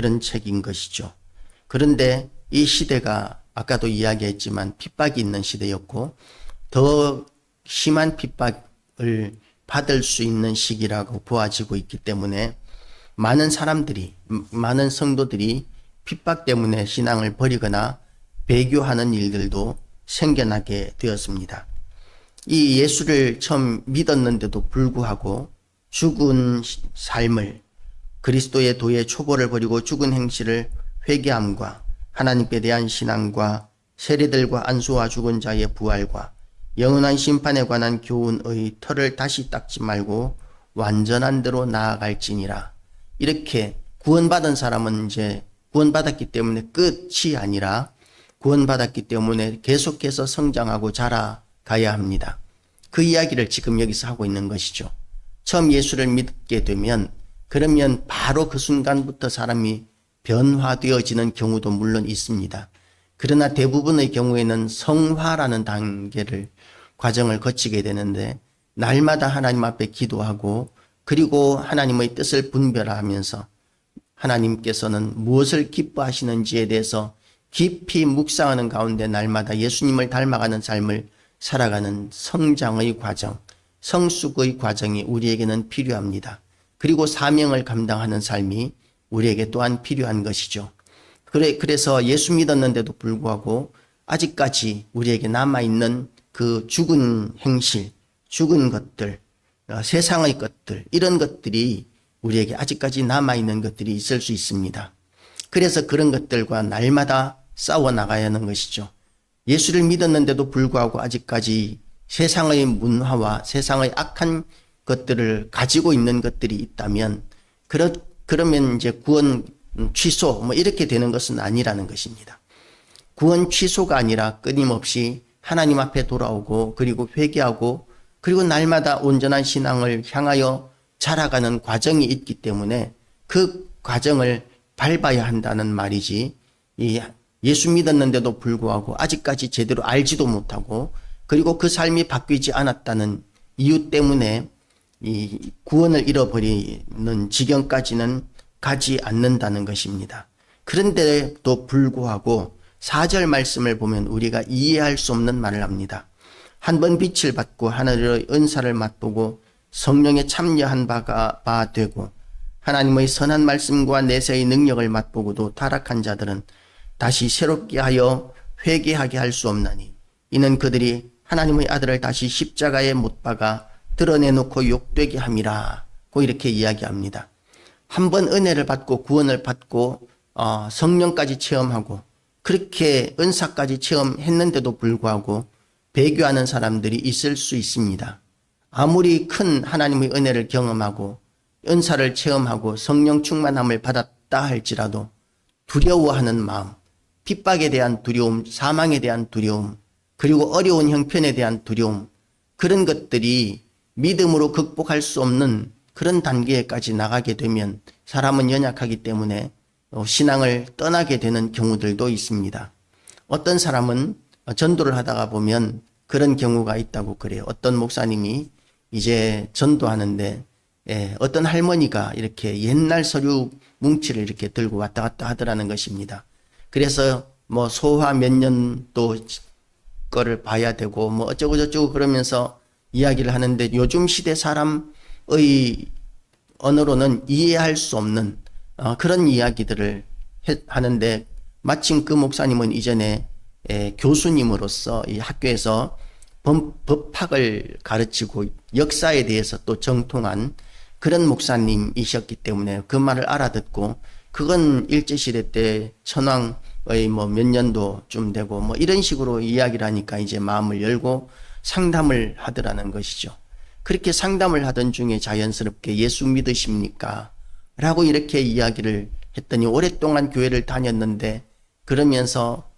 그런 책인 것이죠. 그런데 이 시대가 아까도 이야기했지만 핍박이 있는 시대였고 더 심한 핍박을 받을 수 있는 시기라고 보아지고 있기 때문에 많은 사람들이, 많은 성도들이 핍박 때문에 신앙을 버리거나 배교하는 일들도 생겨나게 되었습니다. 이 예수를 처음 믿었는데도 불구하고 죽은 삶을, 그리스도의 도의 초보를 버리고 죽은 행실을 회개함과 하나님께 대한 신앙과 세리들과 안수와 죽은 자의 부활과 영원한 심판에 관한 교훈의 털을 다시 닦지 말고 완전한 대로 나아갈지니라. 이렇게 구원받은 사람은 이제 구원받았기 때문에 끝이 아니라 구원받았기 때문에 계속해서 성장하고 자라가야 합니다. 그 이야기를 지금 여기서 하고 있는 것이죠. 처음 예수를 믿게 되면 그러면 바로 그 순간부터 사람이 변화되어지는 경우도 물론 있습니다. 그러나 대부분의 경우에는 성화라는 과정을 거치게 되는데 날마다 하나님 앞에 기도하고 그리고 하나님의 뜻을 분별하면서 하나님께서는 무엇을 기뻐하시는지에 대해서 깊이 묵상하는 가운데 날마다 예수님을 닮아가는 삶을 살아가는 성장의 과정, 성숙의 과정이 우리에게는 필요합니다. 그리고 사명을 감당하는 삶이 우리에게 또한 필요한 것이죠. 그래서 예수 믿었는데도 불구하고 아직까지 우리에게 남아있는 그 죽은 행실, 죽은 것들, 세상의 것들, 이런 것들이 우리에게 아직까지 남아있는 것들이 있을 수 있습니다. 그래서 그런 것들과 날마다 싸워나가야 하는 것이죠. 예수를 믿었는데도 불구하고 아직까지 세상의 문화와 세상의 악한 것들을 가지고 있는 것들이 있다면 그러면 이제 구원 취소 이렇게 되는 것은 아니라는 것입니다. 구원 취소가 아니라 끊임없이 하나님 앞에 돌아오고 그리고 회개하고 그리고 날마다 온전한 신앙을 향하여 자라가는 과정이 있기 때문에 그 과정을 밟아야 한다는 말이지, 예수 믿었는데도 불구하고 아직까지 제대로 알지도 못하고 그리고 그 삶이 바뀌지 않았다는 이유 때문에 이 구원을 잃어버리는 지경까지는 가지 않는다는 것입니다. 그런데도 불구하고 4절 말씀을 보면 우리가 이해할 수 없는 말을 합니다. 한 번 빛을 받고 하늘의 은사를 맛보고 성령에 참여한 바 되고 하나님의 선한 말씀과 내세의 능력을 맛보고도 타락한 자들은 다시 새롭게 하여 회개하게 할 수 없나니 이는 그들이 하나님의 아들을 다시 십자가에 못 박아 드러내놓고 욕되게 함이라 고 이렇게 이야기합니다. 한 번 은혜를 받고 구원을 받고 성령까지 체험하고 그렇게 은사까지 체험했는데도 불구하고 배교하는 사람들이 있을 수 있습니다. 아무리 큰 하나님의 은혜를 경험하고 은사를 체험하고 성령 충만함을 받았다 할지라도 두려워하는 마음, 핍박에 대한 두려움, 사망에 대한 두려움, 그리고 어려운 형편에 대한 두려움, 그런 것들이 믿음으로 극복할 수 없는 그런 단계까지 나가게 되면 사람은 연약하기 때문에 신앙을 떠나게 되는 경우들도 있습니다. 어떤 사람은 전도를 하다가 보면 그런 경우가 있다고 그래요. 어떤 목사님이 이제 전도하는데 어떤 할머니가 이렇게 옛날 서류 뭉치를 이렇게 들고 왔다 갔다 하더라는 것입니다. 그래서 뭐 소화 몇 년도 거를 봐야 되고 뭐 어쩌고 저쩌고 그러면서 이야기를 하는데 요즘 시대 사람의 언어로는 이해할 수 없는 그런 이야기들을 하는데 마침 그 목사님은 이전에 교수님으로서 이 학교에서 법학을 가르치고 역사에 대해서 또 정통한 그런 목사님이셨기 때문에 그 말을 알아듣고 그건 일제시대 때 천황의 뭐 몇 년도쯤 되고 뭐 이런 식으로 이야기를 하니까 이제 마음을 열고 상담을 하더라는 것이죠. 그렇게 상담을 하던 중에 자연스럽게 예수 믿으십니까? 라고 이렇게 이야기를 했더니 오랫동안 교회를 다녔는데 그러면서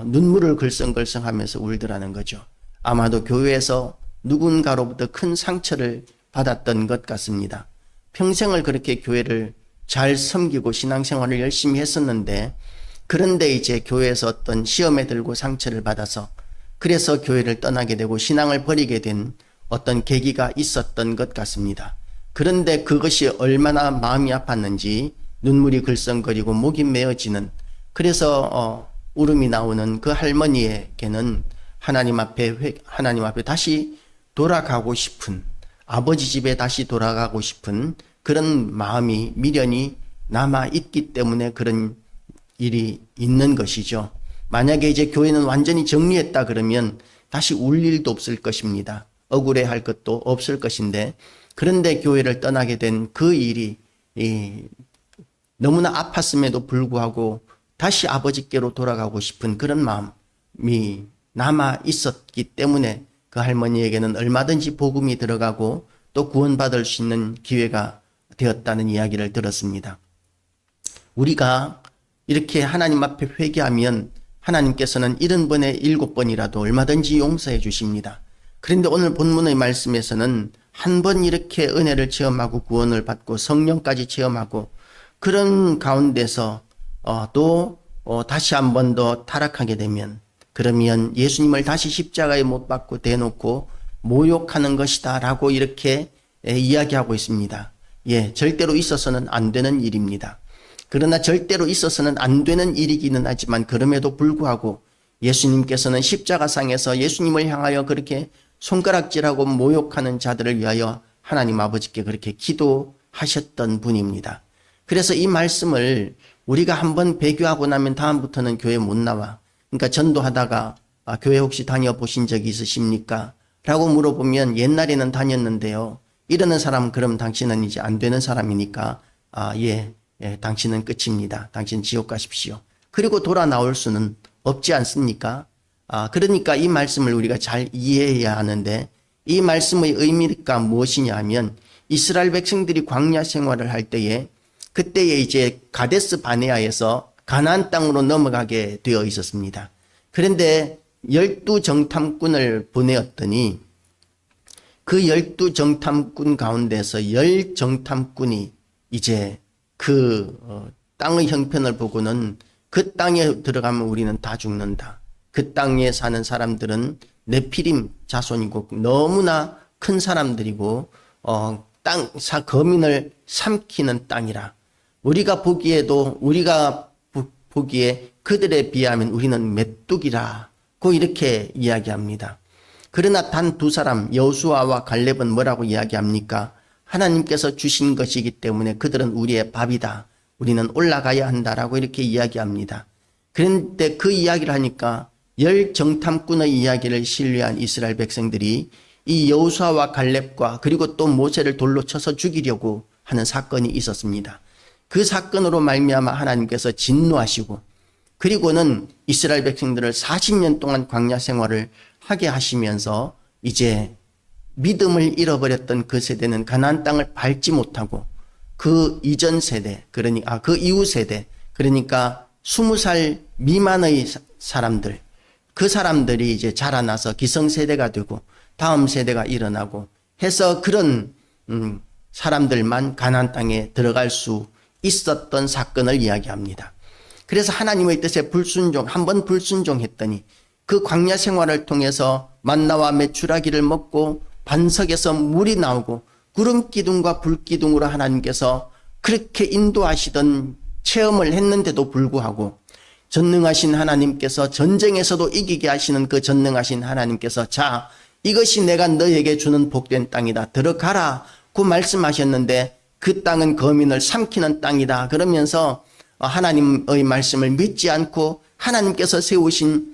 눈물을 글썽글썽 하면서 울더라는 거죠. 아마도 교회에서 누군가로부터 큰 상처를 받았던 것 같습니다. 평생을 그렇게 교회를 잘 섬기고 신앙생활을 열심히 했었는데 그런데 이제 교회에서 어떤 시험에 들고 상처를 받아서 그래서 교회를 떠나게 되고 신앙을 버리게 된 어떤 계기가 있었던 것 같습니다. 그런데 그것이 얼마나 마음이 아팠는지 눈물이 글썽거리고 목이 메어지는, 그래서 울음이 나오는 그 할머니에게는 하나님 앞에 다시 돌아가고 싶은, 아버지 집에 다시 돌아가고 싶은 그런 마음이, 미련이 남아 있기 때문에 그런 일이 있는 것이죠. 만약에 이제 교회는 완전히 정리했다 그러면 다시 울 일도 없을 것입니다. 억울해할 것도 없을 것인데, 그런데 교회를 떠나게 된 그 일이 너무나 아팠음에도 불구하고 다시 아버지께로 돌아가고 싶은 그런 마음이 남아 있었기 때문에 그 할머니에게는 얼마든지 복음이 들어가고 또 구원받을 수 있는 기회가 되었다는 이야기를 들었습니다. 우리가 이렇게 하나님 앞에 회개하면 하나님께서는 70번에 7번이라도 얼마든지 용서해 주십니다. 그런데 오늘 본문의 말씀에서는 한 번 이렇게 은혜를 체험하고 구원을 받고 성령까지 체험하고 그런 가운데서 또 다시 한 번 더 타락하게 되면, 그러면 예수님을 다시 십자가에 못 박고 대놓고 모욕하는 것이다 라고 이렇게 이야기하고 있습니다. 절대로 있어서는 안 되는 일입니다. 그러나 절대로 있어서는 안 되는 일이기는 하지만 그럼에도 불구하고 예수님께서는 십자가상에서 예수님을 향하여 그렇게 손가락질하고 모욕하는 자들을 위하여 하나님 아버지께 그렇게 기도하셨던 분입니다. 그래서 이 말씀을 우리가 한번 배교하고 나면 다음부터는 교회 못 나와. 그러니까 전도하다가 교회 혹시 다녀보신 적이 있으십니까? 라고 물어보면 옛날에는 다녔는데요. 이러는 사람, 그럼 당신은 이제 안 되는 사람이니까 당신은 끝입니다. 당신 지옥 가십시오. 그리고 돌아 나올 수는 없지 않습니까? 그러니까 이 말씀을 우리가 잘 이해해야 하는데, 이 말씀의 의미가 무엇이냐 하면 이스라엘 백성들이 광야 생활을 할 때에 그때에 이제 가데스 바네아에서 가나안 땅으로 넘어가게 되어 있었습니다. 그런데 12정탐꾼을 보내었더니 그 12정탐꾼 가운데서 10정탐꾼이 이제 그 땅의 형편을 보고는 그 땅에 들어가면 우리는 다 죽는다. 그 땅에 사는 사람들은 네피림 자손이고 너무나 큰 사람들이고 거민을 삼키는 땅이라. 우리가 보기에 그들에 비하면 우리는 메뚜기라고 이렇게 이야기합니다. 그러나 단 두 사람 여호수아와 갈렙은 뭐라고 이야기합니까? 하나님께서 주신 것이기 때문에 그들은 우리의 밥이다. 우리는 올라가야 한다라고 이렇게 이야기합니다. 그런데 그 이야기를 하니까 10정탐꾼의 이야기를 신뢰한 이스라엘 백성들이 이 여호수아와 갈렙과 그리고 또 모세를 돌로 쳐서 죽이려고 하는 사건이 있었습니다. 그 사건으로 말미암아 하나님께서 진노하시고, 그리고는 이스라엘 백성들을 40년 동안 광야 생활을 하게 하시면서 이제 믿음을 잃어버렸던 그 세대는 가나안 땅을 밟지 못하고 그 이전 세대, 그 이후 세대, 그러니까 20살 미만의 사람들, 그 사람들이 이제 자라나서 기성세대가 되고 다음 세대가 일어나고 해서 그런 사람들만 가나안 땅에 들어갈 수 있었던 사건을 이야기합니다. 그래서 하나님의 뜻에 한번 불순종했더니 그 광야 생활을 통해서 만나와 메추라기를 먹고 반석에서 물이 나오고 구름 기둥과 불 기둥으로 하나님께서 그렇게 인도하시던 체험을 했는데도 불구하고 전능하신 하나님께서 전쟁에서도 이기게 하시는 그 전능하신 하나님께서 자, 이것이 내가 너에게 주는 복된 땅이다. 들어가라고 말씀하셨는데 그 땅은 거민을 삼키는 땅이다. 그러면서 하나님의 말씀을 믿지 않고 하나님께서 세우신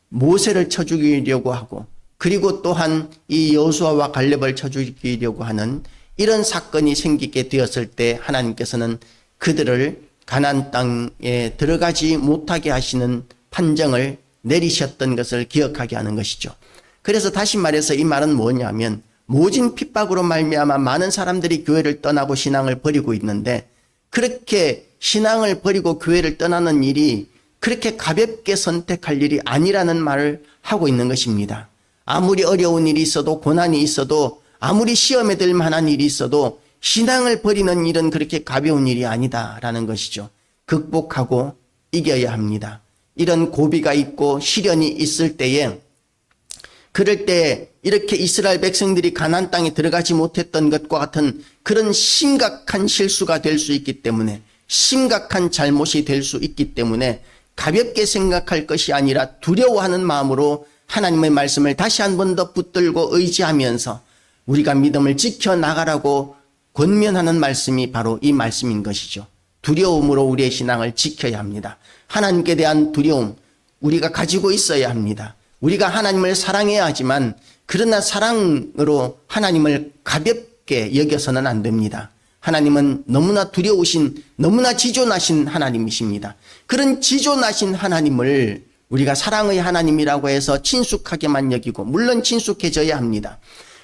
모세를 쳐 죽이려고 하고 그리고 또한 이 여호수아와 갈렙을 쳐 죽이려고 하는 이런 사건이 생기게 되었을 때 하나님께서는 그들을 가나안 땅에 들어가지 못하게 하시는 판정을 내리셨던 것을 기억하게 하는 것이죠. 그래서 다시 말해서 이 말은 뭐냐면 모진 핍박으로 말미암아 많은 사람들이 교회를 떠나고 신앙을 버리고 있는데 그렇게 신앙을 버리고 교회를 떠나는 일이 그렇게 가볍게 선택할 일이 아니라는 말을 하고 있는 것입니다. 아무리 어려운 일이 있어도 고난이 있어도 아무리 시험에 들 만한 일이 있어도 신앙을 버리는 일은 그렇게 가벼운 일이 아니다라는 것이죠. 극복하고 이겨야 합니다. 이런 고비가 있고 시련이 있을 때에 그럴 때 이렇게 이스라엘 백성들이 가나안 땅에 들어가지 못했던 것과 같은 그런 심각한 실수가 될 수 있기 때문에 심각한 잘못이 될 수 있기 때문에 가볍게 생각할 것이 아니라 두려워하는 마음으로 하나님의 말씀을 다시 한 번 더 붙들고 의지하면서 우리가 믿음을 지켜나가라고 권면하는 말씀이 바로 이 말씀인 것이죠. 두려움으로 우리의 신앙을 지켜야 합니다. 하나님께 대한 두려움 우리가 가지고 있어야 합니다. 우리가 하나님을 사랑해야 하지만 그러나 사랑으로 하나님을 가볍게 여겨서는 안 됩니다. 하나님은 너무나 두려우신, 너무나 지존하신 하나님이십니다. 그런 지존하신 하나님을 우리가 사랑의 하나님이라고 해서 친숙하게만 여기고, 물론 친숙해져야 합니다.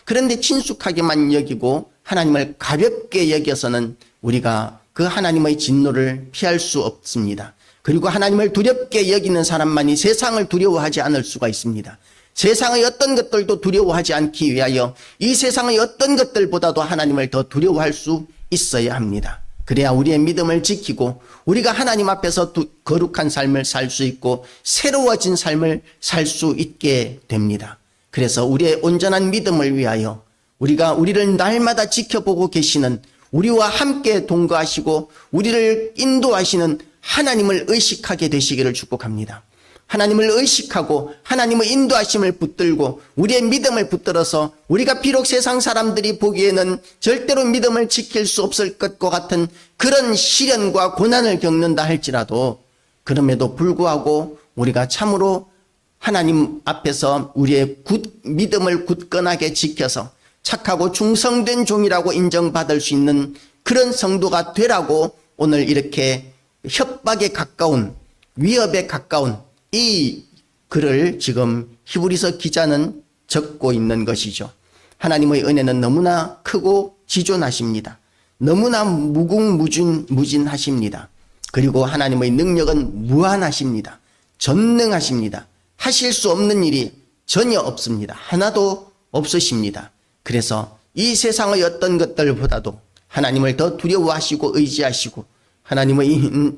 그런데 친숙하게만 여기고 하나님을 가볍게 여겨서는 우리가 그 하나님의 진노를 피할 수 없습니다. 그리고 하나님을 두렵게 여기는 사람만이 세상을 두려워하지 않을 수가 있습니다. 세상의 어떤 것들도 두려워하지 않기 위하여 이 세상의 어떤 것들보다도 하나님을 더 두려워할 수 있어야 합니다. 그래야 우리의 믿음을 지키고 우리가 하나님 앞에서 거룩한 삶을 살 수 있고 새로워진 삶을 살 수 있게 됩니다. 그래서 우리의 온전한 믿음을 위하여 우리를 날마다 지켜보고 계시는, 우리와 함께 동거하시고 우리를 인도하시는 하나님을 의식하게 되시기를 축복합니다. 하나님을 의식하고 하나님의 인도하심을 붙들고 우리의 믿음을 붙들어서 우리가 비록 세상 사람들이 보기에는 절대로 믿음을 지킬 수 없을 것과 같은 그런 시련과 고난을 겪는다 할지라도 그럼에도 불구하고 우리가 참으로 하나님 앞에서 우리의 믿음을 굳건하게 지켜서 착하고 충성된 종이라고 인정받을 수 있는 그런 성도가 되라고 오늘 이렇게 협박에 가까운, 위협에 가까운 이 글을 지금 히브리서 기자는 적고 있는 것이죠. 하나님의 은혜는 너무나 크고 지존하십니다. 너무나 무궁무진하십니다. 그리고 하나님의 능력은 무한하십니다. 전능하십니다. 하실 수 없는 일이 전혀 없습니다. 하나도 없으십니다. 그래서 이 세상의 어떤 것들보다도 하나님을 더 두려워하시고 의지하시고 하나님의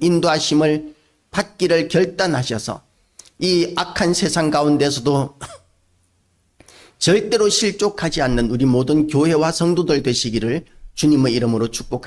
인도하심을 받기를 결단하셔서 이 악한 세상 가운데서도 절대로 실족하지 않는 우리 모든 교회와 성도들 되시기를 주님의 이름으로 축복합니다.